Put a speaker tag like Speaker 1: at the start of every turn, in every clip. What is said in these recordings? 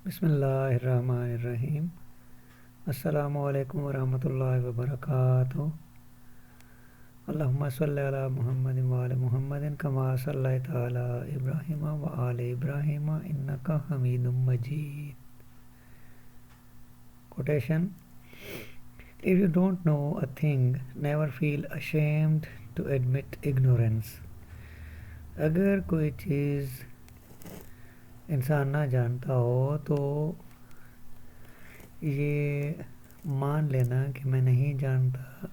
Speaker 1: बिस्मिल्लाहिर्रहमानिर्रहीम। अस्सलामुअलैकुम वरहमतुल्लाहि वबरकातुहू। अल्लाहुम्मा सल्लि अला मुहम्मदिन व आलि मुहम्मदिन कमा सल्लैता अला इब्राहीम व आलि इब्राहीम इन्नका हमीदुम मजीद। Quotation: If you don't know a thing, never feel ashamed to admit ignorance. अगर कोई चीज़ इंसान ना जानता हो तो ये मान लेना कि मैं नहीं जानता,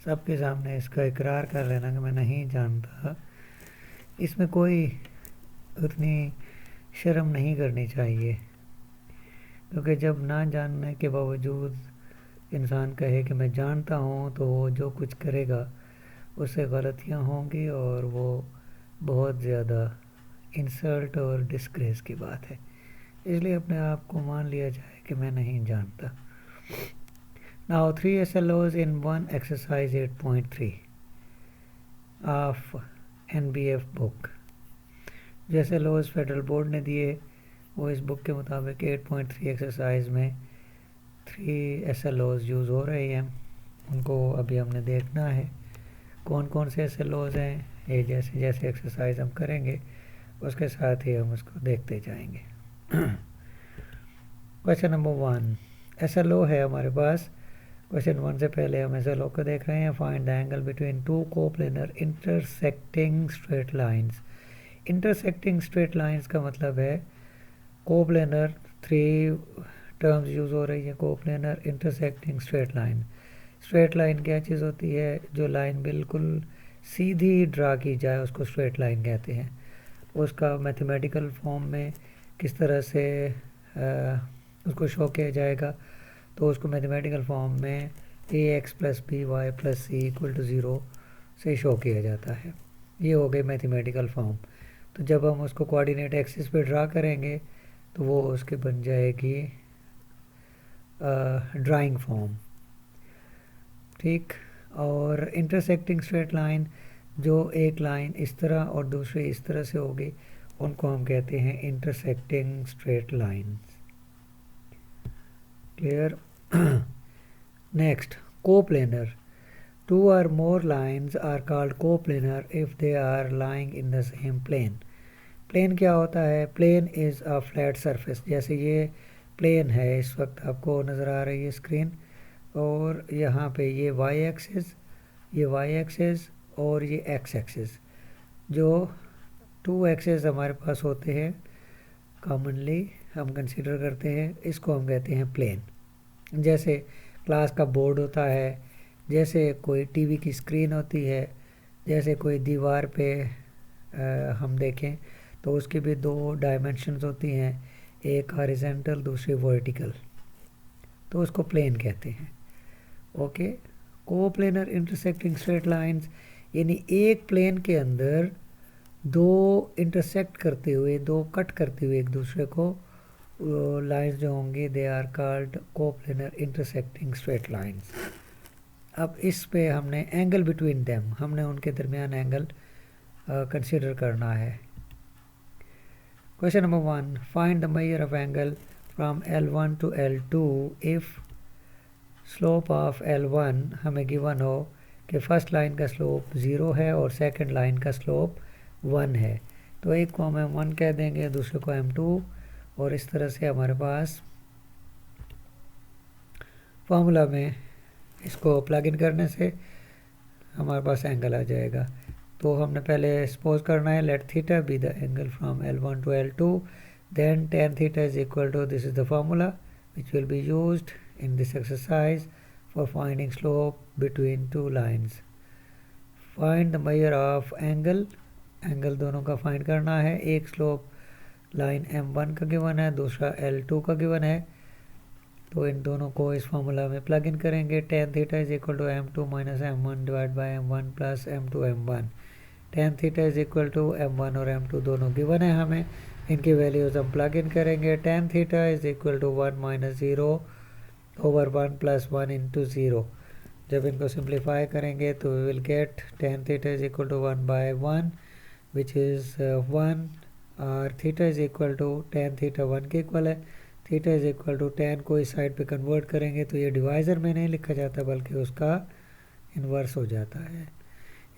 Speaker 1: सबके सामने इसका इकरार कर लेना कि मैं नहीं जानता, इसमें कोई उतनी शर्म नहीं करनी चाहिए। क्योंकि जब ना जानने के बावजूद इंसान कहे कि मैं जानता हूँ तो वो जो कुछ करेगा उससे गलतियाँ होंगी और वो बहुत ज़्यादा इंसल्ट और डिस्ग्रेस की बात है। इसलिए अपने आप को मान लिया जाए कि मैं नहीं जानता। Now 3 SLOs in one exercise 8.3 of NBF book। जो SLOs फेडरल बोर्ड ने दिए वो इस बुक के मुताबिक 8.3 एक्सरसाइज में 3 SLOs यूज़ हो रहे हैं। उनको अभी हमने देखना है कौन कौन से SLOs हैं। ये जैसे जैसे एक्सरसाइज हम करेंगे उसके साथ ही हम उसको देखते जाएंगे। क्वेश्चन नंबर 1 SLO है हमारे पास। क्वेश्चन 1 से पहले हम SLO को देख रहे हैं। Find the angle between two coplanar intersecting straight lines. Intersecting straight lines का मतलब है कोप्लेनर, 3 टर्म्स यूज़ हो रही है। Coplanar intersecting straight line. Straight line क्या चीज़ होती है? जो लाइन बिल्कुल सीधी ड्रा की जाए उसको स्ट्रेट लाइन कहते हैं। उसका मैथमेटिकल फॉर्म में किस तरह से उसको शो किया जाएगा, तो उसको मैथमेटिकल फॉर्म में ax + by + c = 0 से शो किया जाता है। ये हो गई मैथमेटिकल फॉर्म। तो जब हम उसको कोऑर्डिनेट एक्सिस पे ड्रा करेंगे तो वो उसके बन जाएगी ड्राइंग फॉर्म। ठीक। और इंटरसेक्टिंग स्ट्रेट लाइन, जो एक लाइन इस तरह और दूसरी इस तरह से होगी, उनको हम कहते हैं intersecting straight lines. Clear? Next, coplanar. 2 or more lines are called coplanar if they are lying in the same plane। Plane क्या होता है? Plane is a flat surface. जैसे ये प्लेन है, इस वक्त आपको नज़र आ रही है स्क्रीन, और यहाँ पे ये y एक्सिस, ये y एक्सिस और ये x एक्सिस, जो 2 एक्सिस हमारे पास होते हैं, कॉमनली हम कंसीडर करते हैं, इसको हम कहते हैं प्लेन। जैसे क्लास का बोर्ड होता है, जैसे कोई टीवी की स्क्रीन होती है, जैसे कोई दीवार पे हम देखें तो उसकी भी 2 डायमेंशंस होती हैं, एक हॉरिजॉन्टल दूसरी वर्टिकल, तो उसको प्लेन कहते हैं। Okay. Coplanar intersecting straight lines यानी एक प्लेन के अंदर 2 इंटरसेक्ट करते हुए, 2 कट करते हुए एक दूसरे को लाइंस जो होंगी, they are called coplanar intersecting straight lines. अब इस पे हमने एंगल बिटवीन देम, हमने उनके दरमियान एंगल कंसीडर करना है। Question number 1, find the measure of angle from L1 to L2 if slope of L1 हमें गिवन हो कि फर्स्ट लाइन का स्लोप 0 है और सेकंड लाइन का स्लोप 1 है। तो एक को हम M1 कह देंगे, दूसरे को M2, और इस तरह से हमारे पास फार्मूला में इसको प्लग इन करने से हमारे पास एंगल आ जाएगा। तो हमने पहले सपोज करना है, let theta be the angle from L1 to L2, then tan theta is equal to, this is the formula which will be used in this exercise for finding slope between 2 lines। find the measure of angle, angle दोनों का find करना है। एक slope line M1 का given है, दूसरा L2 का given है, तो इन दोनों को इस फार्मूला में प्लग इन करेंगे। tan theta is equal to M2 minus M1 divided by M1 plus M2 M1। tan theta is equal to M1 और M2 दोनों गिवन है हमें, इनकी वैल्यूज हम प्लग इन करेंगे। tan theta is equal to 1 minus 0 over 1 plus 1 into 0। जब इनको simplify करेंगे तो we will get tan theta is equal to 1 by 1 which is 1 और theta is equal to tan theta 1 के इक्वल है। Theta is equal to tan को इस side पे कन्वर्ट करेंगे तो ये डिवाइज़र में नहीं लिखा जाता बल्कि उसका इन्वर्स हो जाता है।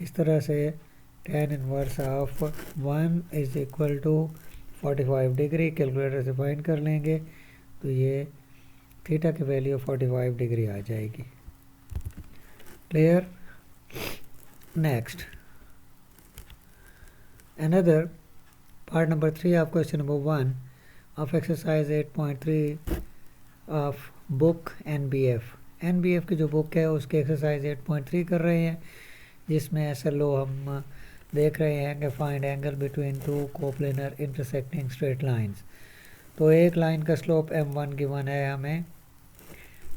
Speaker 1: इस तरह से tan inverse of 1 is equal to 45 degree calculator से फाइंड कर लेंगे तो ये थीटा की वैल्यू 45 डिग्री आ जाएगी। Clear? Next another part number 3 of question number 1 of exercise 8.3 of book NBF की जो बुक है उसके एक्सरसाइज 8.3 कर रहे हैं, जिसमें SLO हम देख रहे हैं कि find angle between two coplanar intersecting straight lines. तो एक लाइन का स्लोप m1 गिवन है हमें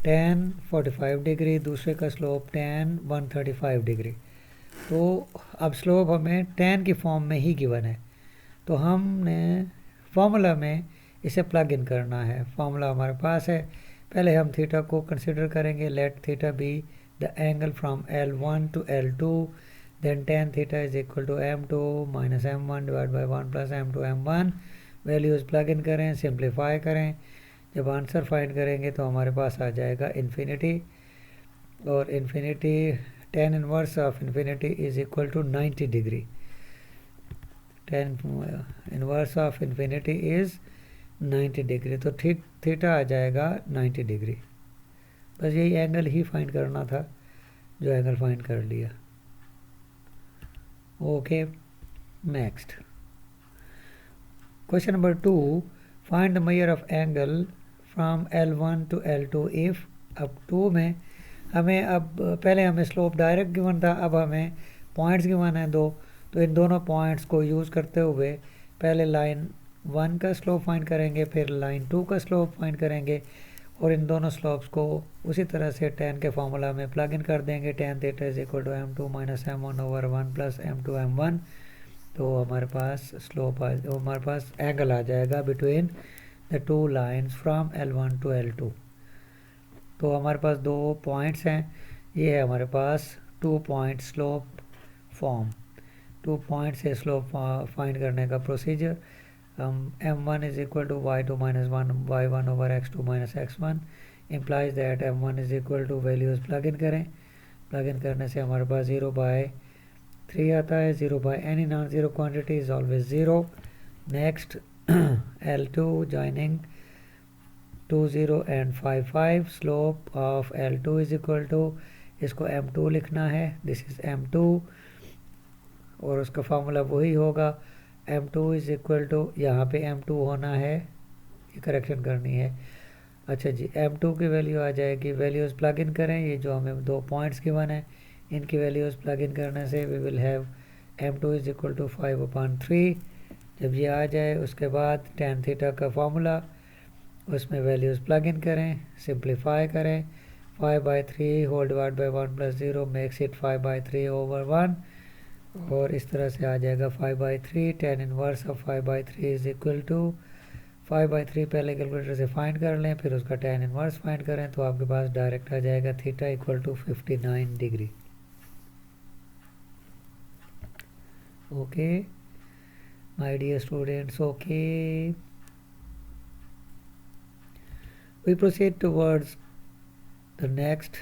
Speaker 1: tan 45 डिग्री, दूसरे का स्लोप tan 135 डिग्री। तो अब स्लोप हमें tan की फॉर्म में ही गिवन है तो हमने फार्मूला में इसे प्लग इन करना है। फार्मूला हमारे पास है, पहले हम थीटा को कंसिडर करेंगे। Let theta be the angle from L1 to L2, then tan theta is equal to m2 minus m1 divide by 1 plus m2 m1। Values plug in करें, simplify करें। जब आंसर फाइंड करेंगे तो हमारे पास आ जाएगा infinity, और infinity tan inverse of infinity is equal to 90 degree. tan inverse of infinity is 90 degree, तो theta आ जाएगा 90 डिग्री। बस यही एंगल ही फाइंड करना था, जो एंगल फाइंड कर लिया। Okay, next question number 2 find the measure of angle from L1 to L2 if. अब 2 में हमें अब पहले हमें स्लोप डायरेक्ट गिवन था, अब हमें पॉइंट्स गिवन है 2, तो इन दोनों पॉइंट्स को यूज़ करते हुए पहले लाइन 1 का स्लोप फाइंड करेंगे, फिर लाइन 2 का स्लोप फाइंड करेंगे, और इन दोनों स्लोप्स को उसी तरह से tan के फार्मूला में प्लग इन कर देंगे। tan theta is equal to m2 minus m1 over 1 plus m2 m1। तो हमारे पास हमारे पास एंगल आ जाएगा between the two lines from L1 to L2। तो हमारे पास 2 पॉइंट्स हैं, ये है हमारे पास 2 पॉइंट स्लोप फॉर्म। 2 पॉइंट से स्लोप फाइंड करने का प्रोसीजर, हम m1 is equal to y2 minus 1 y1 over x2 minus x1 implies that m1 is equal to values plug in करें। प्लग इन करने से हमारे पास 0/3 आता है। 0/any non zero quantity is always 0। Next L2 joining 2 0 and 5 5 slope of L2 is equal to, इसको m2 लिखना है, this is m2, और उसका फार्मूला वही होगा m2 इज इक्वल टू, यहाँ पे m2 होना है, ये करेक्शन करनी है। अच्छा जी, m2 की वैल्यू आ जाएगी, वैल्यूज़ प्लग इन करें, ये जो हमें 2 पॉइंट्स गिवन है इनकी वैल्यूज़ प्लग इन करने से we will have m2 is equal to 5/3। जब ये आ जाए उसके बाद tan थीटा का फार्मूला, उसमें वैल्यूज़ प्लग इन करें, सिंप्लीफाई करें। 5/3 whole divide by 1 plus 0 makes it 5/3 over 1, और इस तरह से आ जाएगा 5/3। tan inverse of 5/3 is equal to 5/3 पहले कैलकुलेटर से फाइंड कर लें, फिर उसका tan इनवर्स फाइंड करें तो आपके पास डायरेक्ट आ जाएगा theta equal to 59 degree. Okay my dear students, okay we proceed towards the next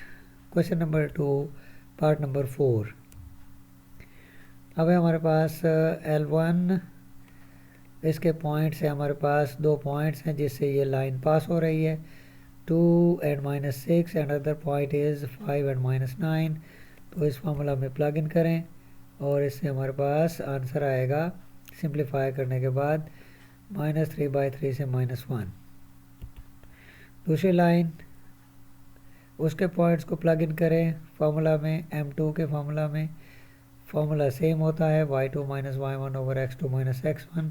Speaker 1: question number 2 part number 4। अब हमारे पास L1 इसके पॉइंट्स है, हमारे पास 2 पॉइंट्स हैं जिससे ये लाइन पास हो रही है, 2 and -6 and other point is 5 and -9। तो इस फार्मूला में प्लग इन करें और इससे हमारे पास आंसर आएगा सिंप्लीफाई करने के बाद -3/3 से -1। दूसरी लाइन उसके पॉइंट्स को प्लग इन करें फार्मूला में, m2 के फार्मूला में। फार्मूला सेम होता है y2 minus y1 over x2 minus x1।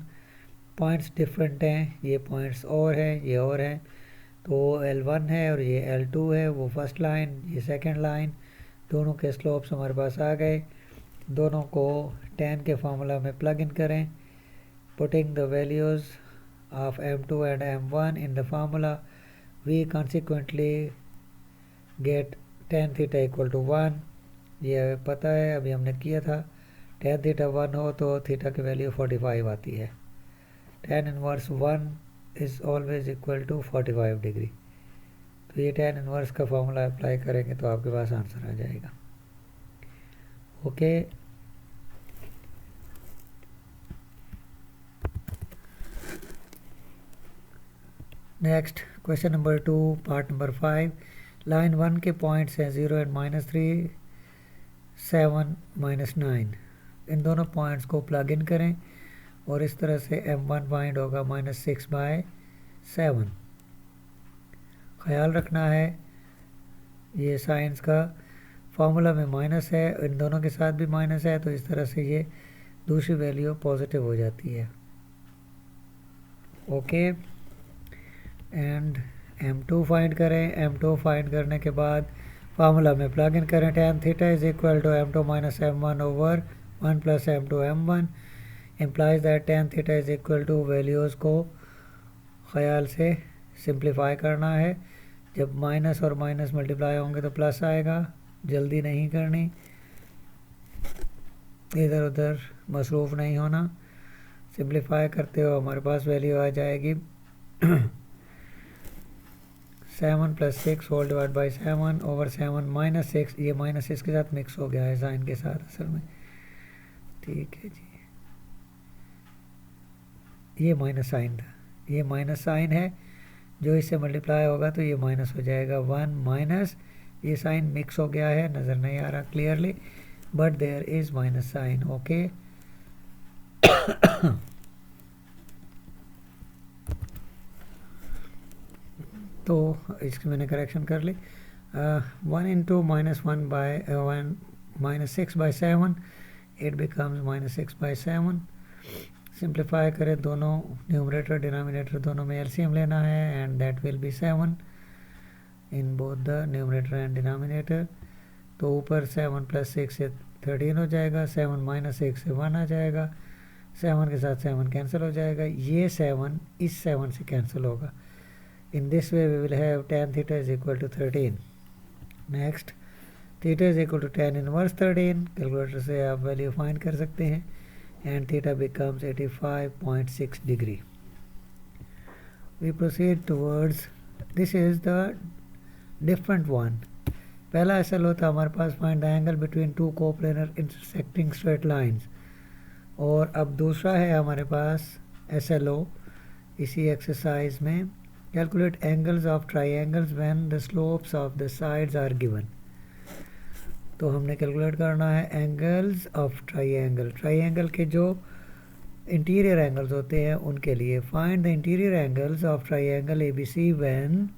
Speaker 1: Points different हैं, ये पॉइंट्स और हैं, ये और हैं। तो L1 है और ये L2 है, वो फर्स्ट लाइन, ये सेकंड लाइन। दोनों के स्लोप्स हमारे पास आ गए। दोनों को tan के फार्मूला में प्लग इन करें। Putting the values of m2 and m1 in the formula we consequently get tan theta equal to 1। ये पता है, अभी हमने किया था। tan थीटा 1 हो तो थीटा की वैल्यू 45 आती है। tan inverse 1 is always equal to 45 degree. तो ये tan इनवर्स का फॉर्मूला अप्लाई करेंगे तो आपके पास आंसर आ जाएगा। Okay, next question number 2 part number 5। Line 1 के पॉइंट्स हैं 0 एंड -3, 7 -9। इन दोनों पॉइंट्स को प्लग इन करें और इस तरह से m1 फाइंड होगा -6/7। ख्याल रखना है ये साइंस का फॉर्मूला में माइनस है, इन दोनों के साथ भी माइनस है, तो इस तरह से ये दूसरी वैल्यू पॉजिटिव हो जाती है। ओके, एंड m2 फाइंड करें। m2 फाइंड करने के बाद फार्मूला में प्लग इन करें। tan theta is equal to m2 minus m1 over 1 plus m2 m1 implies that tan theta is equal to values को ख्याल से सिंप्लीफाई करना है। जब माइनस और माइनस मल्टीप्लाई होंगे तो प्लस आएगा, जल्दी नहीं करनी, इधर उधर मसरूफ़ नहीं होना। सिंप्लीफाई करते हो हमारे पास वैल्यू आ जाएगी 7 + 6 होल डिवाइड बाई 7 ओवर 7 -6। ये -6 के साथ मिक्स हो गया है साइन के साथ असल में, ठीक है जी। ये माइनस साइन था, ये माइनस साइन है, जो इससे मल्टीप्लाई होगा तो ये माइनस हो जाएगा 1 माइनस, ये साइन मिक्स हो गया है, नज़र नहीं आ रहा clearly, but there is minus sign. Okay, तो इसकी मैंने करेक्शन कर ली। 1 इंटू -6/7 इट बिकम्स -6/7। सिंप्लीफाई करें, दोनों न्यूमरेटर डिनोमिनेटर दोनों में एलसीएम लेना है and that will be 7 in both the numerator and denominator. तो ऊपर 7 + 6 से 13 हो जाएगा, 7 - 6 से 1 आ जाएगा, 7 के साथ 7 कैंसिल हो जाएगा, ये 7 इस 7 से कैंसिल होगा। In this way we will have tan theta is equal to 13. Next, theta is equal to tan inverse 13. Calculator से आप वैल्यू फाइंड कर सकते हैं and theta becomes 85.6 degree. We proceed towards, this is the different one. पहला SLO था हमारे पास, find the angle between two coplanar intersecting straight lines, और अब दूसरा है हमारे पास SLO इसी एक्सरसाइज में, calculate angles of triangles when the slopes of the sides are given। तो हमने कैलकुलेट करना है एंगल्स ऑफ ट्राइंगल, ट्राइंगल के जो इंटीरियर एंगल्स होते हैं उनके लिए। Find the interior angles of triangle ABC when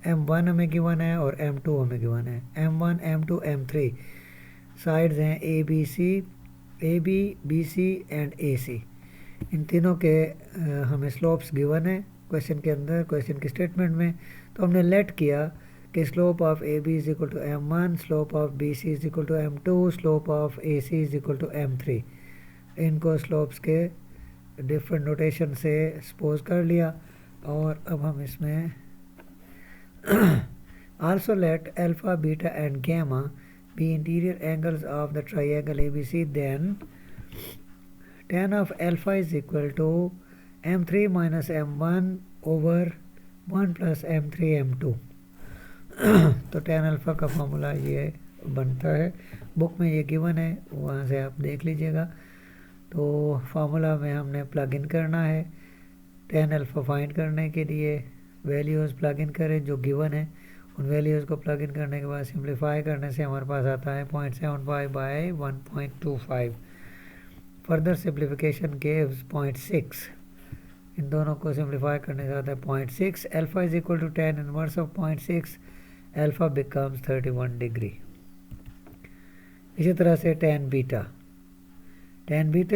Speaker 1: M1 हमें गिवन है और M2 हमें गिवन है। M1 M2 M3 साइड्स हैं AB BC एंड AC, इन तीनों के हमें स्लोप्स गिवन है क्वेश्चन के अंदर, क्वेश्चन के स्टेटमेंट में। तो हमने लेट किया कि slope of AB is equal to M1, slope of BC is equal to M2, slope of AC is equal to M3। इनको स्लोप्स के डिफरेंट नोटेशन से सपोज कर लिया, और अब हम इसमें also let alpha beta and gamma be interior angles of the triangle ABC, then tan of alpha is equal to m3 minus m1 over 1 plus m3 m2। तो tan alpha का formula ये बनता है, बुक में ये given है, वहाँ से आप देख लीजिएगा। तो फार्मूला में हमने प्लग इन करना है, tan अल्फ़ा फाइंड करने के लिए वैल्यूज़ प्लग इन करें जो गिवन है, उन वैल्यूज़ को प्लग इन करने के बाद सिंप्लीफाई करने से हमारे पास आता है 0.75/1.25। फर्दर सिंप्लीफिकेशन गिव्स 0.6, इन दोनों को सिंप्लीफाई करने से आता है 0.6। Alpha is equal to tan inverse of 0.6, alpha becomes 31 degree. इसी तरह से tan beta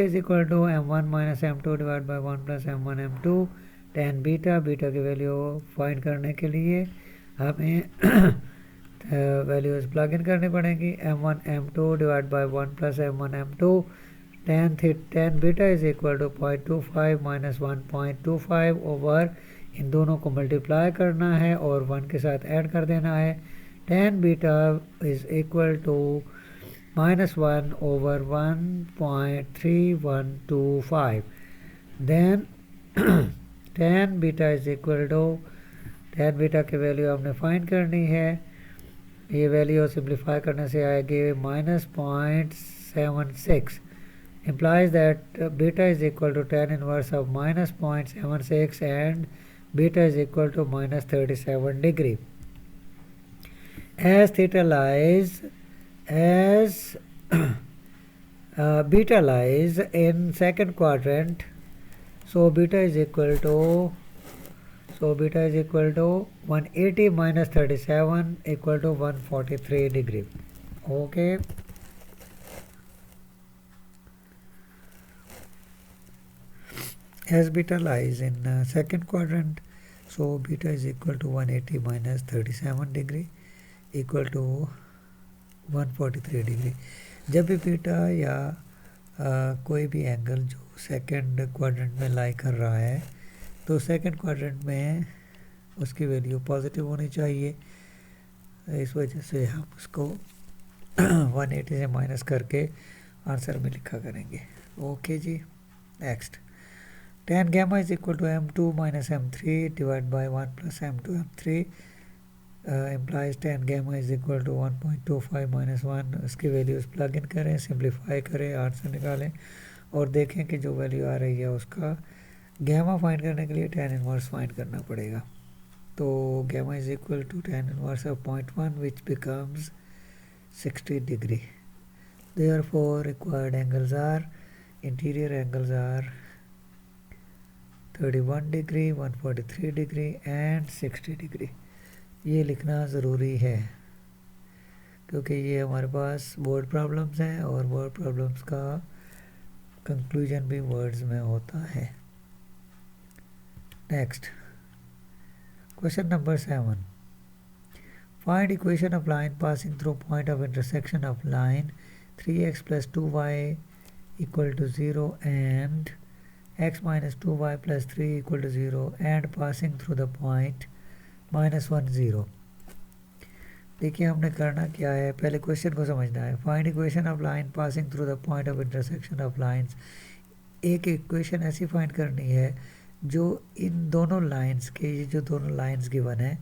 Speaker 1: is equal to m1 minus m2 divide by 1 plus m1 m2। tan beta की वैल्यू फाइंड करने के लिए हमें वैल्यूज प्लग इन करनी पड़ेंगी, m1 m2 divide by 1 plus m1 m2। tan beta is equal to 0.25 minus 1.25 over, इन दोनों को मल्टीप्लाई करना है और 1 के साथ ऐड कर देना है। tan beta is equal to -1 over 1.3125। Then tan beta is equal to, tan beta की वैल्यू हमने फाइंड करनी है। ये वैल्यू सिंप्लीफाई करने से आएगी -0.76, implies that beta is equal to tan inverse of -0.76 and beta is equal to -37 degree. As theta lies, as beta lies in second quadrant, so beta is equal to 180 minus 37 equal to 143 degree. Okay. As beta lies in second quadrant, so beta is equal to 180 minus 37 degree equal to 143 degree. जब भी beta या कोई भी angle जो second quadrant में लाई कर रहा है, तो सेकंड क्वाड्रेंट में उसकी वैल्यू पॉजिटिव होनी चाहिए। इस वजह से हम उसको 180 से माइनस करके आंसर में लिखा करेंगे। ओके जी, next. tan gamma is equal to m2 minus m3 divided by 1 plus m2 m3 implies tan gamma is equal to 1.25 minus 1। उसकी वैल्यूज प्लग इन करें, सिंप्लीफाई करें, आंसर निकालें और देखें कि जो वैल्यू आ रही है उसका गैमा फाइंड करने के लिए tan इनवर्स फाइंड करना पड़ेगा। तो gamma is equal to tan inverse of 0.1 which becomes 60 degree. Therefore required angles are, interior angles are 31 degree, 143 degree and 60 degree। ये लिखना ज़रूरी है क्योंकि ये हमारे पास बोर्ड प्रॉब्लम्स हैं और बोर्ड प्रॉब्लम्स का कंक्लूजन भी वर्ड्स में होता है। Next, question number 7। Find equation of line passing through point of intersection of line 3x plus 2y equal to 0 and x minus 2y plus 3 equal to 0 and passing through the point -1 0। देखिए हमने करना क्या है, पहले question को समझना है। Find equation of line passing through the point of intersection of lines. एक इक्वेशन ऐसी फाइंड करनी है जो इन दोनों लाइंस के, ये जो दोनों लाइंस गिवन है,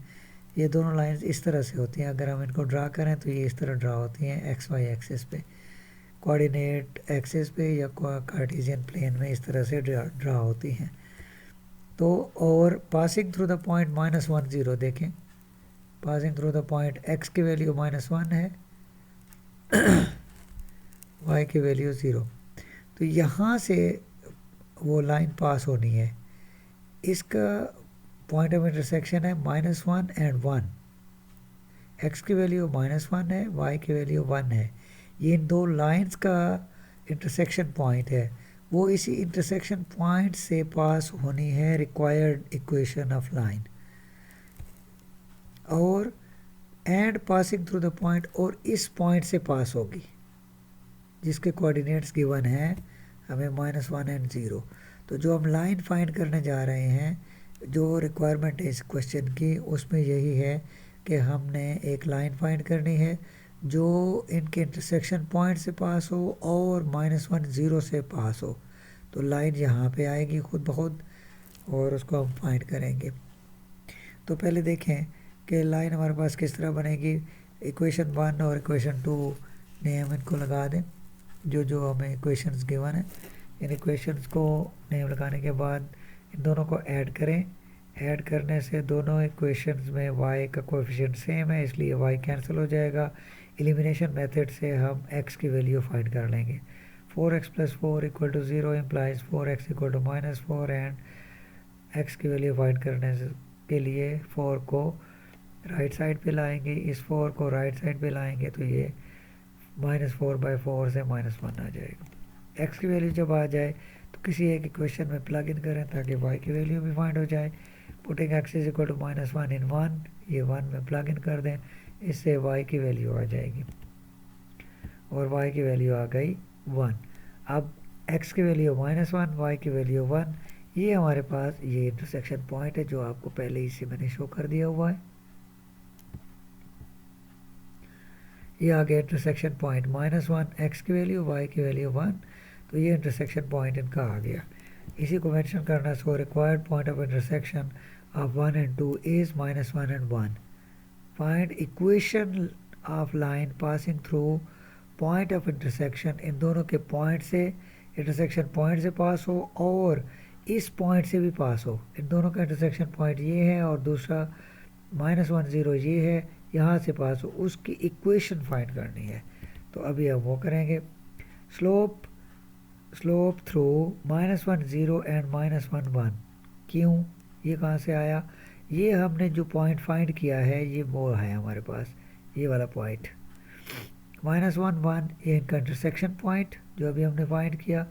Speaker 1: ये दोनों लाइंस इस तरह से होती हैं। अगर हम इनको ड्रा करें तो ये इस तरह ड्रा होती हैं एक्स वाई एक्सिस पे, कोऑर्डिनेट एक्सिस पे या कार्टेशियन प्लेन में इस तरह से ड्रा होती हैं। तो और पासिंग थ्रू द पॉइंट -1 0, देखें passing through the point x की वैल्यू -1 है, y की वैल्यू 0। तो यहाँ से वो लाइन पास होनी है। इसका पॉइंट ऑफ इंटरसेक्शन है -1 एंड 1। x की वैल्यू -1 है, y की वैल्यू 1 है। ये इन दो लाइंस का इंटरसेक्शन पॉइंट है। वो इसी इंटरसेक्शन पॉइंट से पास होनी है रिक्वायर्ड इक्वेशन ऑफ लाइन, और and passing through the point, और इस पॉइंट से पास होगी जिसके कोऑर्डिनेट्स गिवन हैं हमें -1 एंड 0। तो जो हम लाइन फाइंड करने जा रहे हैं, जो रिक्वायरमेंट है इस क्वेश्चन की, उसमें यही है कि हमने एक लाइन फाइंड करनी है जो इनके इंटरसेक्शन पॉइंट से पास हो और -1 0 से पास हो। तो लाइन यहाँ पे आएगी खुद ब खुद और उसको हम फाइंड करेंगे। तो पहले देखें कि लाइन हमारे पास किस तरह बनेगी। इक्वेशन 1 और इक्वेशन 2 नेम इनको लगा दें, जो जो हमें इक्वेशंस गिवन है। इन इक्वेशंस को नेम लगाने के बाद इन दोनों को ऐड करें। ऐड करने से दोनों इक्वेशंस में y का कोएफिशिएंट सेम है, इसलिए y कैंसिल हो जाएगा। एलिमिनेशन मेथड से हम x की वैल्यू फाइंड कर लेंगे। 4x + 4 = 0 implies 4x = -4 and x की वैल्यू फाइंड करने के लिए 4 को राइट साइड पे लाएंगे, इस 4 को राइट साइड पे लाएंगे तो ये -4/4 से -1 आ जाएगा। x की वैल्यू जब आ जाए तो किसी एक इक्वेशन में प्लग इन करें ताकि y की वैल्यू भी फाइंड हो जाए। पुटिंग x = -1 in 1, ये 1 में प्लग इन कर दें, इससे y की वैल्यू आ जाएगी और y की वैल्यू आ गई 1। अब x की वैल्यू -1, y की वैल्यू 1, ये हमारे पास ये इंटरसेक्शन पॉइंट है जो आपको पहले ही से मैंने शो कर दिया हुआ है। ये आ गया इंटरसेक्शन पॉइंट -1, x की वैल्यू, y की वैल्यू 1, तो ये इंटरसेक्शन पॉइंट इनका आ गया। इसी को मेंशन करना। So required point of intersection of 1 and 2 is -1 and 1. Find equation of line passing through point of intersection, इन दोनों के पॉइंट से, इंटरसेक्शन पॉइंट से पास हो और इस पॉइंट से भी पास हो। इन दोनों का इंटरसेक्शन पॉइंट ये है और दूसरा -1 0 ये है, यहाँ से पास हो, उसकी इक्वेशन फाइंड करनी है। तो अभी हम वो करेंगे। Slope through -1 0 and -1 1। क्यों, ये कहाँ से आया? ये हमने जो पॉइंट फाइंड किया है ये वो है हमारे पास, ये वाला पॉइंट -1 1, ये इनका इंटरसेक्शन पॉइंट जो अभी हमने फाइंड किया,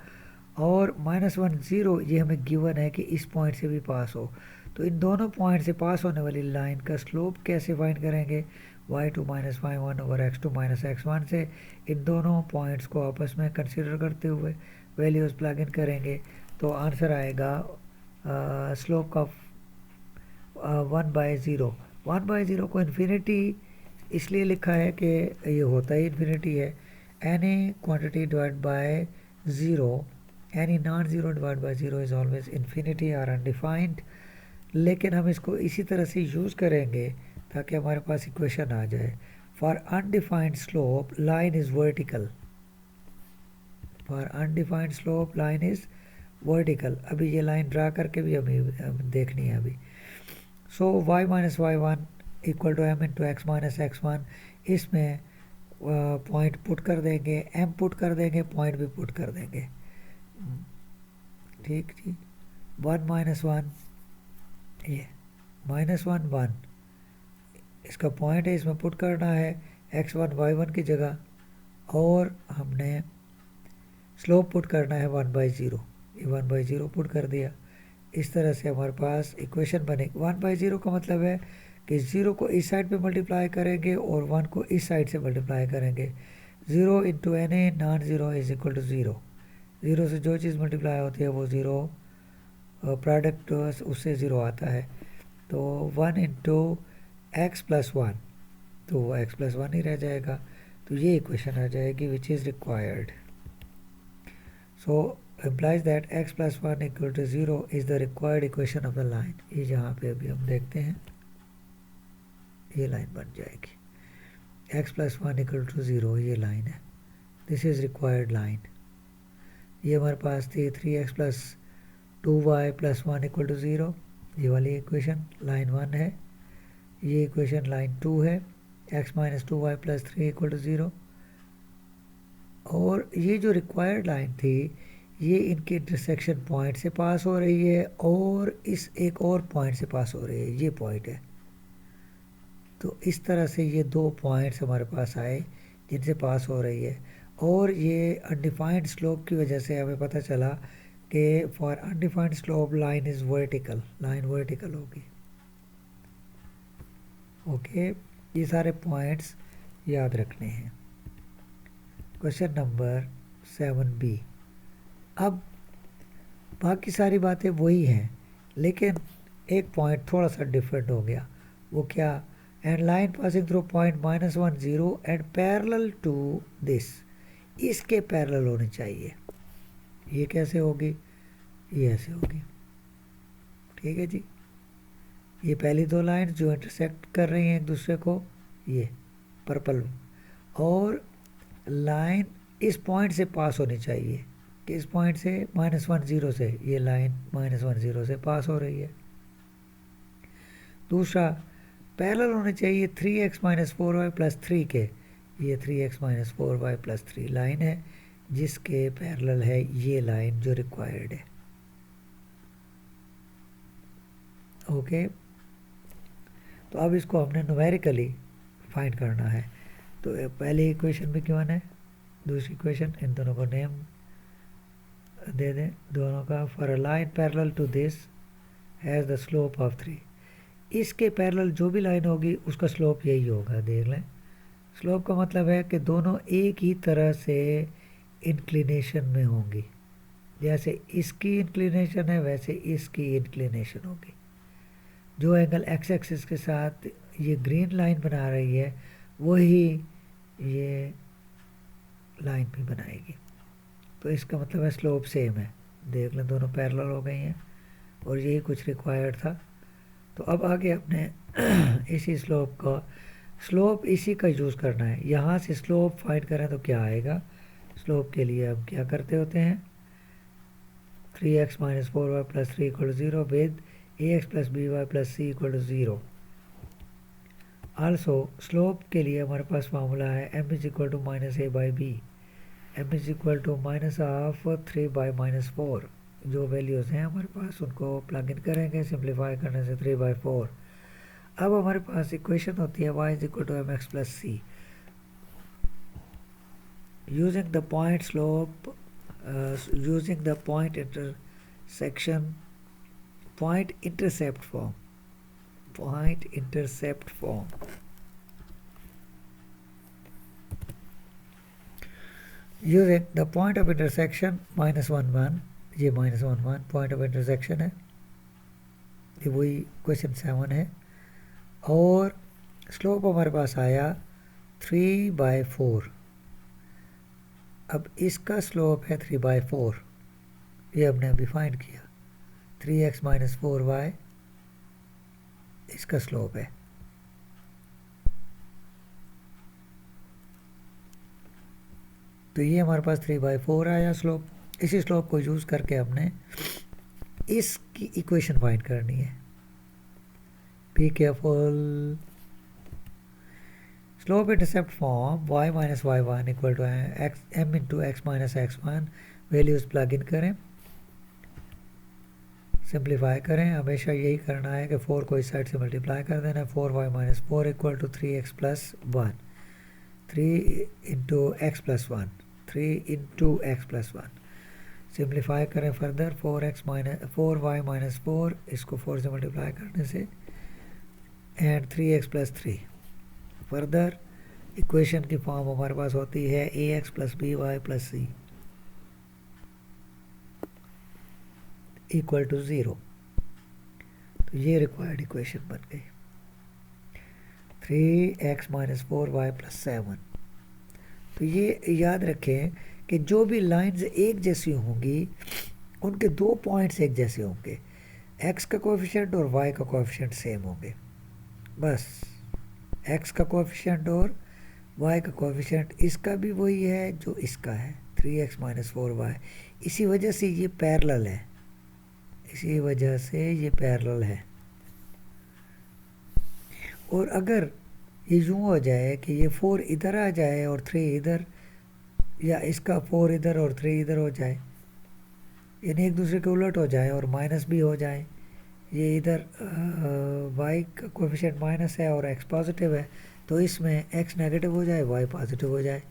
Speaker 1: और -1 0 ये हमें गिवन है कि इस पॉइंट से भी पास हो। तो इन दोनों पॉइंट से पास होने वाली लाइन का स्लोप कैसे फाइंड करेंगे? y2 -y1 over x2 -x1 से इन दोनों पॉइंट्स को आपस में कंसिडर करते हुए वैल्यूज़ प्लग इन करेंगे। तो आंसर आएगा स्लोप का 1/0। 1/0 को इन्फिनिटी इसलिए लिखा है कि ये होता ही इन्फिनिटी है। Any quantity divide by zero, any non zero divide by zero is always infinity और अनडिफाइंड। लेकिन हम इसको इसी तरह से यूज़ करेंगे ताकि हमारे पास इक्वेशन आ जाए। For undefined slope line is vertical, for undefined slope line is vertical. अभी ये लाइन ड्रा करके भी हमें देखनी है अभी। So y - y1 equal to m into x minus x1, इसमें पॉइंट पुट कर देंगे, m पुट कर देंगे, पॉइंट भी पुट कर देंगे। ठीक जी। 1 - 1 ये -1 1 इसका पॉइंट है, इसमें पुट करना है x1 y1 की जगह, और हमने स्लोप पुट करना है 1/0। ये 1/0 पुट कर दिया। इस तरह से हमारे पास इक्वेशन बनेगी। 1/0 का मतलब है कि 0 को इस साइड पे मल्टीप्लाई करेंगे और 1 को इस साइड से मल्टीप्लाई करेंगे। 0 into n a non zero is equal to 0। 0 से जो चीज़ मल्टीप्लाई होती है वो 0, प्रोडक्ट उससे 0 आता है। तो 1 इंटू एक्स प्लस 1, तो वो x प्लस 1 ही रह जाएगा। तो ये इक्वेशन आ जाएगी which is required. So implies that x plus 1 equal to 0 is the required equation of the line। ये जहाँ पे अभी हम देखते हैं ये लाइन बन जाएगी। x plus 1 equal to 0 ये लाइन है, दिस इज़ रिक्वायर्ड लाइन। ये हमारे पास थी 3x plus 2y plus 1 equal to 0, ये वाली इक्वेशन लाइन 1 है। ये इक्वेशन लाइन 2 है, x minus 2y plus 3 equal to 0। और ये जो रिक्वायर्ड लाइन थी ये इनके इंटरसेक्शन पॉइंट से पास हो रही है और इस एक और पॉइंट से पास हो रही है, ये पॉइंट है। तो इस तरह से ये दो पॉइंट्स हमारे पास आए जिनसे पास हो रही है, और ये अनडिफाइंड स्लोप की वजह से हमें पता चला कि for undefined slope line is vertical, line vertical होगी। ओके, ये सारे पॉइंट्स याद रखने हैं। Question number 7B। अब बाकी सारी बातें वही हैं, लेकिन एक पॉइंट थोड़ा सा डिफरेंट हो गया। वो क्या? And line passing through point -1 0 and parallel to this, इसके पैरेलल होनी चाहिए। ये कैसे होगी? ये ऐसे होगी। ठीक है जी। ये पहली दो लाइन जो इंटरसेक्ट कर रही हैं एक दूसरे को, ये पर्पल, और लाइन इस पॉइंट से पास होनी चाहिए। किस पॉइंट से? -1 0 से। ये लाइन -1 0 से पास हो रही है। दूसरा, पैरेलल होने चाहिए 3x - 4y + 3 के। ये 3x - 4y + 3 लाइन है जिसके पैरेलल है ये लाइन जो रिक्वायर्ड है। ओके, तो अब इसको हमने न्यूमेरिकली फाइंड करना है। तो पहली इक्वेशन भी क्यों है, दूसरी इक्वेशन, इन दोनों को नेम दे दें दोनों का। For a line parallel to this has the slope of 3। इसके पैरेलल जो भी लाइन होगी उसका स्लोप यही होगा। देख लें, स्लोप का मतलब है कि दोनों एक ही तरह से इंक्लिनेशन में होंगी। जैसे इसकी इंक्लिनेशन है वैसे इसकी इंक्लिनेशन होगी। जो एंगल एक्स एक्सिस के साथ ये ग्रीन लाइन बना रही है वही ये लाइन भी बनाएगी। तो इसका मतलब है स्लोप सेम है। देख लें दोनों पैरेलल हो गई हैं और यही कुछ रिक्वायर्ड था। तो अब आगे अपने इसी स्लोप इसी का यूज़ करना है। यहाँ से स्लोप फाइंड करें तो क्या आएगा। स्लोप के लिए हम क्या करते होते हैं, 3x minus 4y plus 3 equal to 0 with ax plus by plus c equal to 0। Also slope के लिए हमारे पास फार्मूला है m is equal to minus a by b, m is equal to minus of 3 by minus 4। जो values हैं हमारे पास उनको plug in करेंगे, सिंप्लीफाई करने से 3 बाई 4। अब हमारे पास इक्वेशन होती है y is equal to m x plus c. Using the point slope using the point intercept form using the point of intersection minus 1 1, ये माइनस 1 1 पॉइंट ऑफ इंटरसेक्शन है, ये वही क्वेश्चन 7 है। और स्लोप हमारे पास आया 3 बाई 4। अब इसका स्लोप है 3 बाई 4, ये हमने अभी फाइंड किया। 3x माइनस 4y इसका स्लोप है। तो ये हमारे पास 3 बाई 4 आया स्लोप। इसी स्लोप को यूज़ करके हमने इसकी इक्वेशन फाइंड करनी है। Be careful. Slope intercept form y minus y one equal to m into x minus x one. Values plug in करें, सिंप्लीफाई करें। हमेशा यही करना है कि 4 को इस साइड से मल्टीप्लाई कर देना है। 4y minus 4 equal to 3x plus 1, 3 into x plus 1, 3 into x plus 1। Simplify करें फर्दर, 4y माइनस 4 इसको 4 से मल्टीप्लाई करने से and 3x plus 3। Further equation की फॉर्म हमारे पास होती है ax plus by plus c equal to 0। तो ये रिक्वायर्ड इक्वेशन बन गई 3x माइनस 4y प्लस 7। तो ये याद रखें कि जो भी लाइंस एक जैसी होंगी उनके दो पॉइंट्स एक जैसे होंगे, x का कोएफिशिएंट और y का कोएफिशिएंट सेम होंगे। बस x का कोएफिशिएंट और y का कोएफिशिएंट इसका भी वही है जो इसका है, 3x माइनस 4y। इसी वजह से ये पैरेलल है, इसी वजह से ये पैरेलल है। और अगर ये यूँ हो जाए कि ये 4 इधर आ जाए और 3 इधर, या इसका 4 इधर और 3 इधर हो जाए, यानी एक दूसरे के उलट हो जाए और माइनस भी हो जाए, ये इधर y का कोएफिशिएंट माइनस है और x पॉजिटिव है, तो इसमें x नेगेटिव हो जाए y पॉजिटिव हो जाए,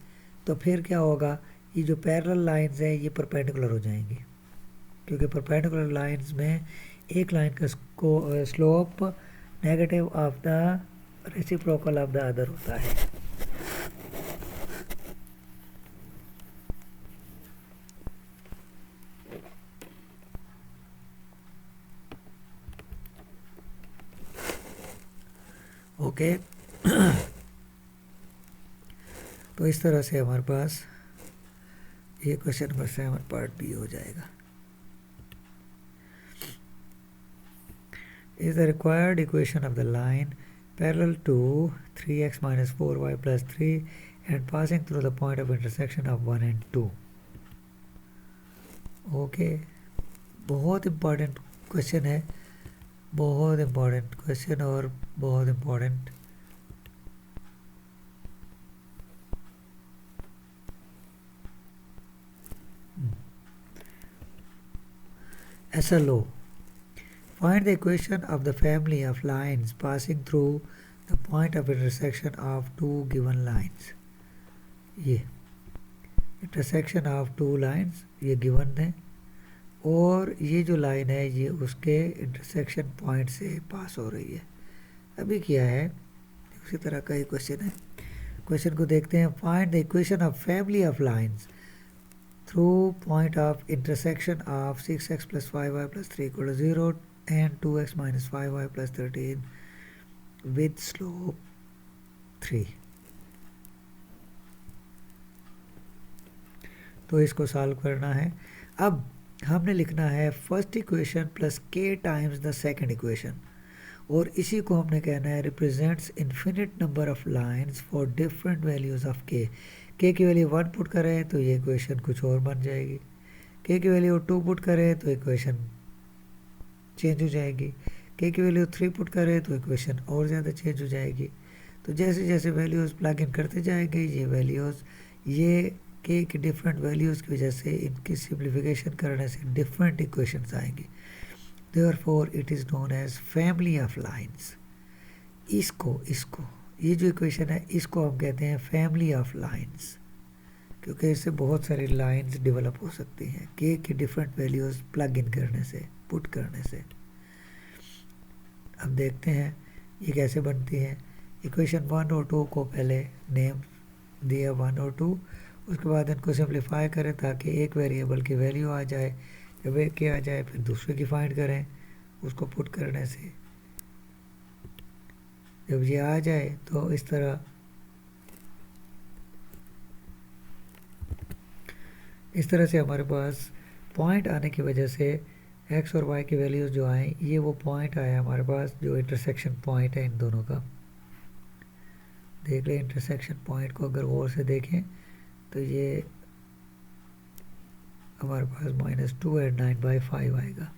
Speaker 1: तो फिर क्या होगा, ये जो पैरेलल लाइंस हैं ये परपेंडिकुलर हो जाएंगी। क्योंकि परपेंडिकुलर लाइंस में एक लाइन का slope negative of the reciprocal of the other होता है। ओके तो इस तरह से हमारे पास ये क्वेश्चन नंबर 7 पार्ट बी हो जाएगा। Is the required equation of the line parallel to 3x minus 4y plus 3 and passing through the point of intersection of 1 and 2। Okay बहुत इम्पॉर्टेंट क्वेश्चन है, बहुत इम्पॉर्टेंट क्वेश्चन और बहुत important SLO। Find the equation of the family of lines passing through the point of intersection of two given lines। ये intersection of two lines ये given है और ये जो लाइन है ये उसके intersection point से पास हो रही है। अभी किया है उसी तरह का ही क्वेश्चन है। क्वेश्चन को देखते हैं। Find the equation of family of lines through point of intersection of 6x plus 5y plus 3 equal to 0 and 2x minus 5y plus 13 with slope 3। तो इसको सॉल्व करना है। अब हमने लिखना है फर्स्ट इक्वेशन प्लस के टाइम्स द सेकंड इक्वेशन, और इसी को हमने कहना है represents infinite number of lines for different values of के की वैल्यू 1 पुट करें तो ये इक्वेशन कुछ और बन जाएगी, के की वैल्यू 2 पुट करें तो इक्वेशन चेंज हो जाएगी, के की वैल्यू 3 पुट करें तो इक्वेशन और ज़्यादा चेंज हो जाएगी। तो जैसे जैसे वैल्यूज़ प्लग इन करते जाएंगे ये वैल्यूज़, ये के की डिफरेंट वैल्यूज़ की वजह से इनकी सिंप्लीफिकेशन करने से डिफरेंट इक्वेशंस आएंगे। Therefore it is known as family of lines. इसको ये जो इक्वेशन है इसको हम कहते हैं फैमिली ऑफ लाइंस, क्योंकि इससे बहुत सारी लाइंस डेवलप हो सकती हैं के की डिफरेंट वैल्यूज़ प्लग इन करने से, पुट करने से। अब देखते हैं ये कैसे बनती है। इक्वेशन 1 और 2 को पहले नेम दिया 1 और 2, उसके बाद इनको सिंप्लीफाई करें ताकि एक वेरिएबल की वैल्यू आ जाए, जब एक की आ जाए फिर दूसरे की फाइंड करें, उसको पुट करने से जब ये आ जाए तो इस तरह से हमारे पास पॉइंट आने की वजह से एक्स और वाई की वैल्यूज़ जो आए ये वो पॉइंट आया हमारे पास जो इंटरसेक्शन पॉइंट है इन दोनों का। देख लें इंटरसेक्शन पॉइंट को अगर गौर से देखें तो ये हमारे पास -2 and 9/5 आएगा,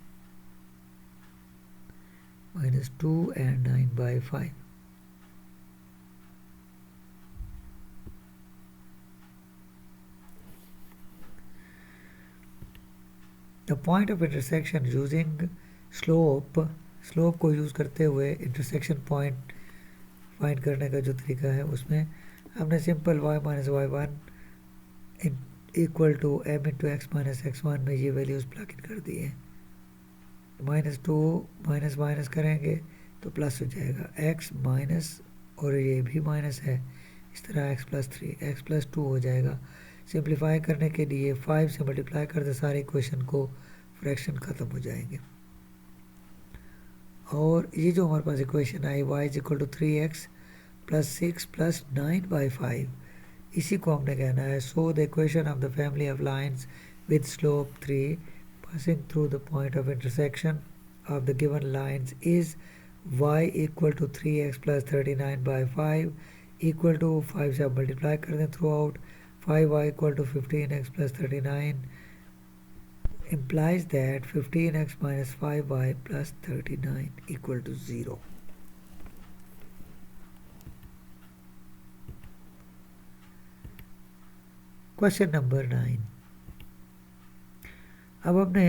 Speaker 1: -2 and 9/5। The point of intersection using slope को यूज़ करते हुए इंटरसेक्शन पॉइंट फाइंड करने का जो तरीका है उसमें हमने simple y - y1 equal to m into x minus x1 में ये वैल्यूज़ प्लग इन कर दी है। -2 माइनस माइनस करेंगे तो प्लस हो जाएगा, x माइनस और ये भी माइनस है, इस तरह x + 3 x + 2 हो जाएगा। सिंप्लीफाई करने के लिए 5 से मल्टीप्लाई कर दे सारे इक्वेशन को, फ्रैक्शन ख़त्म हो जाएंगे। और ये जो हमारे पास इक्वेशन आई y = 3x + 6 + 9/5, इसी को हमने कहना है so the equation of the family of lines with slope 3 passing through the point of intersection of the given lines is y = 3x + 39/5 equal to 5 से आप मल्टीप्लाई कर दें through out, 5y = 15x + 39 implies that 15x minus 5y plus 39 equal to 0. Question number 9. अब हमने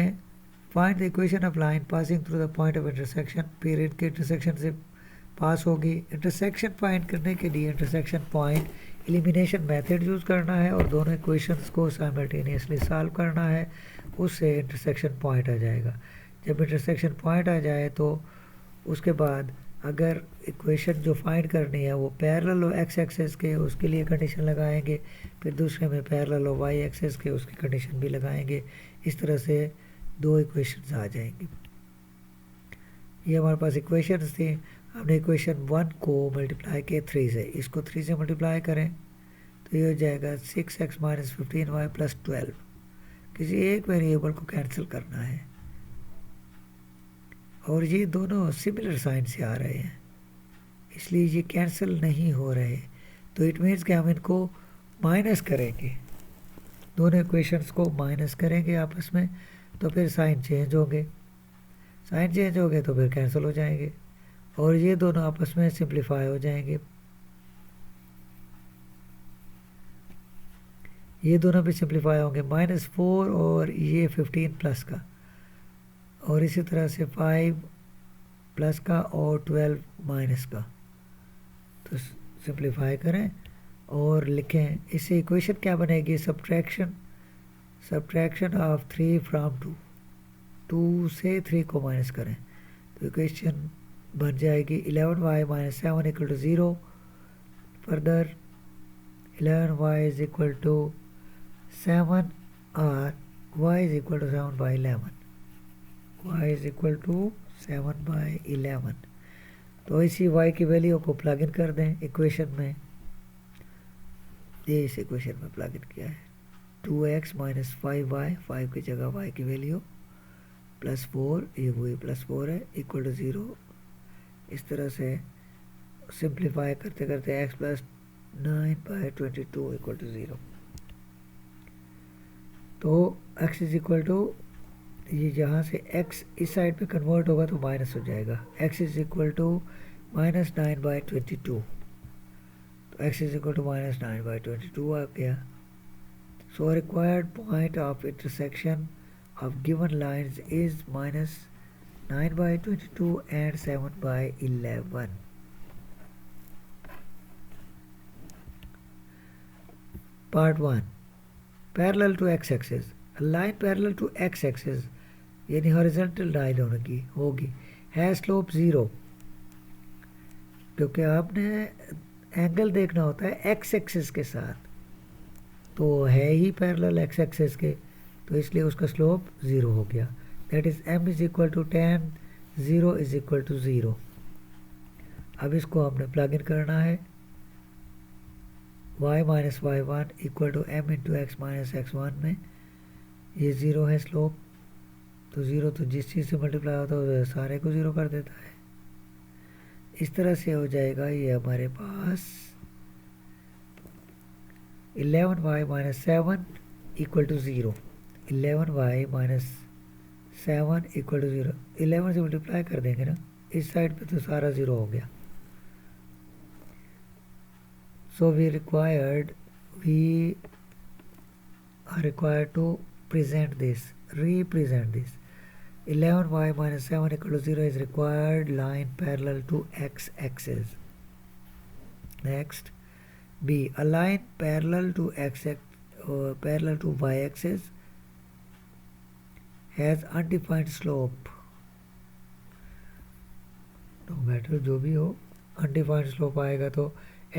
Speaker 1: find the equation of line passing through the point of intersection, period के intersection से पास होगी। Intersection find करने के लिए intersection point elimination method use करना है और दोनों इक्वेशंस को साइमल्टेनियसली सॉल्व करना है, उससे इंटरसेक्शन पॉइंट आ जाएगा। जब इंटरसेक्शन पॉइंट आ जाए तो उसके बाद अगर इक्वेशन जो फाइंड करनी है वो पैरेलल हो एक्स एक्सेस के, उसके लिए कंडीशन लगाएंगे, फिर दूसरे में पैरेलल हो वाई एक्सेस के, उसकी कंडीशन भी लगाएंगे। इस तरह से दो इक्वेशंस आ जाएंगी। ये हमारे पास इक्वेशंस थी। हमने इक्वेशन 1 को मल्टीप्लाई किया 3 से, इसको 3 से मल्टीप्लाई करें तो ये हो जाएगा 6x - 15y + 12। किसी एक वेरिएबल को कैंसिल करना है और ये दोनों सिमिलर साइन से आ रहे हैं इसलिए ये कैंसिल नहीं हो रहे, तो इट मीन्स कि हम इनको माइनस करेंगे, दोनों इक्वेशंस को माइनस करेंगे आपस में, तो फिर साइन चेंज होंगे, साइन चेंज हो गए तो फिर कैंसिल हो जाएंगे और ये दोनों आपस में सिंप्लीफाई हो जाएंगे। ये दोनों भी सिंप्लीफाई होंगे, -4 और ये 15 प्लस का, और इसी तरह से 5 प्लस का और 12 माइनस का। तो सिंप्लीफाई करें और लिखें, इससे इक्वेशन क्या बनेगी, सब्ट्रैक्शन ऑफ 3 फ्रॉम 2 से 3 को माइनस करें तो इक्वेशन बन जाएगी 11y - 7 = 0। फर्दर 11y = 7 और y = 7/11, y = 7/11। तो इसी y की वैल्यू को प्लग इन कर दें इक्वेशन में, ये इस इक्वेशन में प्लग इन किया है। 2x माइनस 5y, 5 की जगह y की वैल्यू प्लस 4, ये वही प्लस 4 है, इक्वल टू 0। इस तरह से सिंप्लीफाई करते करते x प्लस 9/22 इक्वल टू 0। तो x इज इक्वल टू, ये जहाँ से x इस साइड पे कन्वर्ट होगा तो माइनस हो जाएगा, x is equal to minus 9/22। तो x is equal to minus 9/22 आ गया। So required point of intersection of given lines is minus 9/22 and 7/11. Part 1. Parallel to x-axis. A line parallel to x-axis यानी horizontal line होगी है slope 0, क्योंकि आपने angle देखना होता है एक्स एक्सिस के साथ, तो है ही पैरेलल एक्स एक्सिस के, तो इसलिए उसका स्लोप 0 हो गया। That is m is equal to 10, 0 is equal to 0। अब इसको हमने प्लग इन करना है, y minus y1 equal to m into x minus x1 में, ये 0 है स्लोप, तो 0 तो जिस चीज़ से मल्टीप्लाई होता है सारे को 0 कर देता है। इस तरह से हो जाएगा ये हमारे पास 11y minus 7 equal to 0। 11y minus 7 equal to 0, 11 से मल्टीप्लाई कर देंगे ना, इस साइड पे तो सारा 0 हो गया। So we are required to present this, represent this. 11y minus 7 equal to 0 is required line parallel to x-axis. Next, B. A line parallel to parallel to y-axis has undefined slope. No matter जो भी हो, undefined slope आएगा तो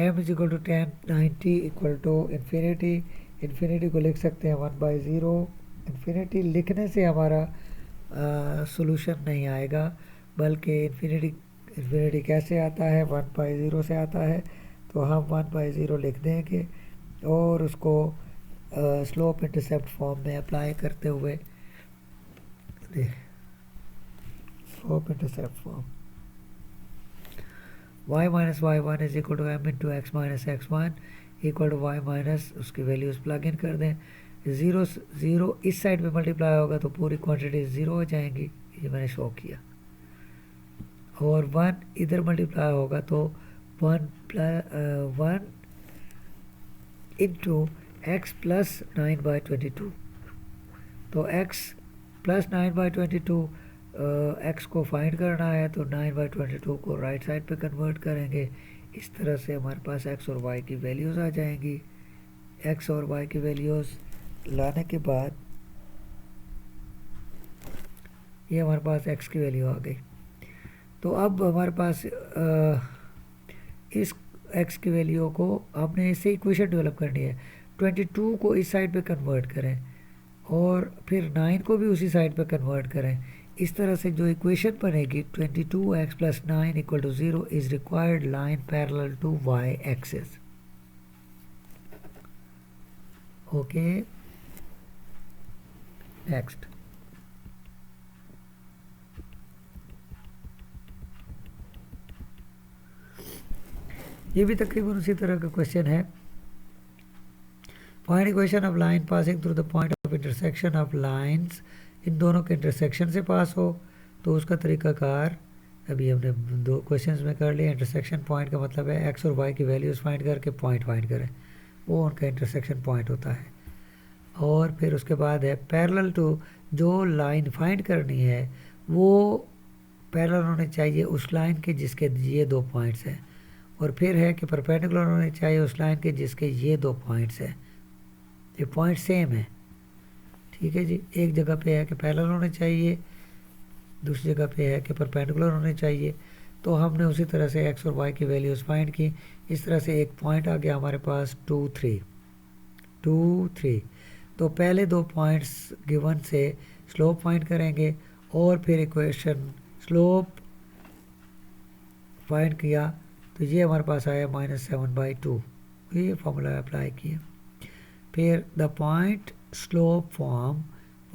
Speaker 1: m is equal to 10, 90 equal to infinity. Infinity को लिख सकते हैं 1/0। Infinity लिखने से हमारा सॉल्यूशन नहीं आएगा, बल्कि इन्फिनिटी कैसे आता है, 1/0 से आता है, तो हम 1/0 लिख देंगे और उसको स्लोप इंटरसेप्ट फॉर्म में अप्लाई करते हुए slope intercept form y minus y1 is equal to m into x minus x1 equal to y minus उसकी वैल्यूज प्लग इन कर दें। 0 इस साइड पे मल्टीप्लाई होगा तो पूरी क्वांटिटी 0 हो जाएंगी, ये मैंने शो किया, और 1 इधर मल्टीप्लाई होगा तो 1 इंटू एक्स प्लस 9/22। तो x प्लस 9/22 एक्स को फाइंड करना है, तो 9/22 को राइट साइड पे कन्वर्ट करेंगे। इस तरह से हमारे पास x और y की वैल्यूज़ आ जाएंगी। x और y की वैल्यूज़ लाने के बाद ये हमारे पास x की वैल्यू आ गई। तो अब हमारे पास इस x की वैल्यू को आपने इससे इक्वेशन डेवलप करनी है। 22 को इस साइड पे कन्वर्ट करें और फिर 9 को भी उसी साइड पे कन्वर्ट करें। इस तरह से जो इक्वेशन बनेगी 22x plus 9 equal to 0 is required line parallel to y axis. Okay, next ये भी तकरीबन उसी तरह का क्वेश्चन है। Find equation of line passing through the point of intersection of lines, इन दोनों के इंटरसेक्शन से पास हो, तो उसका तरीकाकार अभी हमने 2 क्वेश्चंस में कर लिया। इंटरसेक्शन पॉइंट का मतलब है एक्स और वाई की वैल्यूज़ फाइंड करके पॉइंट फाइंड करें, वो उनका इंटरसेक्शन पॉइंट होता है। और फिर उसके बाद है पैरेलल टू, जो लाइन फाइंड करनी है वो पैरेलल होने चाहिए उस लाइन के जिसके ये 2 पॉइंट्स हैं, और फिर है कि परपेंडिकुलर होने चाहिए उस लाइन के जिसके ये 2 पॉइंट्स हैं, ये पॉइंट सेम है। ठीक है जी, एक जगह पे है कि पैरेलल होने चाहिए, दूसरी जगह पे है कि परपेंडिकुलर होने चाहिए। तो हमने उसी तरह से एक्स और वाई की वैल्यूज़ फाइंड की। इस तरह से एक पॉइंट आ गया हमारे पास 2, 3। तो पहले 2 पॉइंट्स गिवन से स्लोप फाइंड करेंगे और फिर इक्वेशन स्लोप फाइंड किया, तो ये हमारे पास आया -7/2। ये फॉर्मूला अप्लाई किया। फिर the point slope form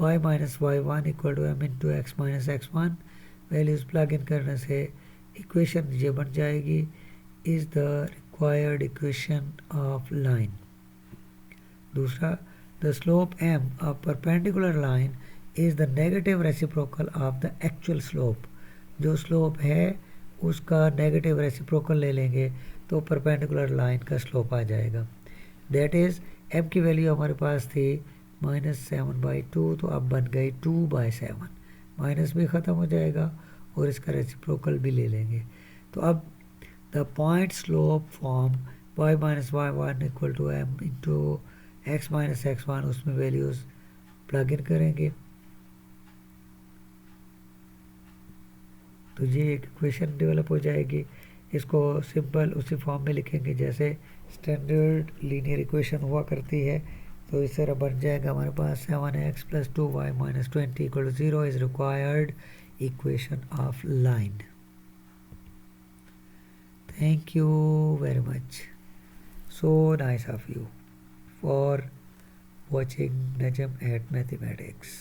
Speaker 1: y minus y one equal to m into x minus x one, values plug in करने से इक्वेशन ये बन जाएगी, is the required equation of line. दूसरा, the slope m of perpendicular line is the negative reciprocal of the actual slope. जो slope है उसका negative reciprocal ले लेंगे तो परपेंडिकुलर लाइन का स्लोप आ जाएगा। दैट इज़ m की वैल्यू हमारे पास थी -7/2, तो अब बन गई 2/7। माइनस भी ख़त्म हो जाएगा और इसका रेसिप्रोकल भी ले लेंगे। तो अब the point slope form y minus y one equal to m into x minus x one, उसमें वैल्यूज़ प्लग इन करेंगे तो ये एक इक्वेशन डेवलप हो जाएगी। इसको सिंपल उसी फॉर्म में लिखेंगे जैसे स्टैंडर्ड लीनियर इक्वेशन हुआ करती है। तो इस तरह बन जाएगा हमारे पास 7x plus 2y minus 20 equal to 0 is required equation of line. Thank you very much. So nice of you for watching Najam at Mathematics.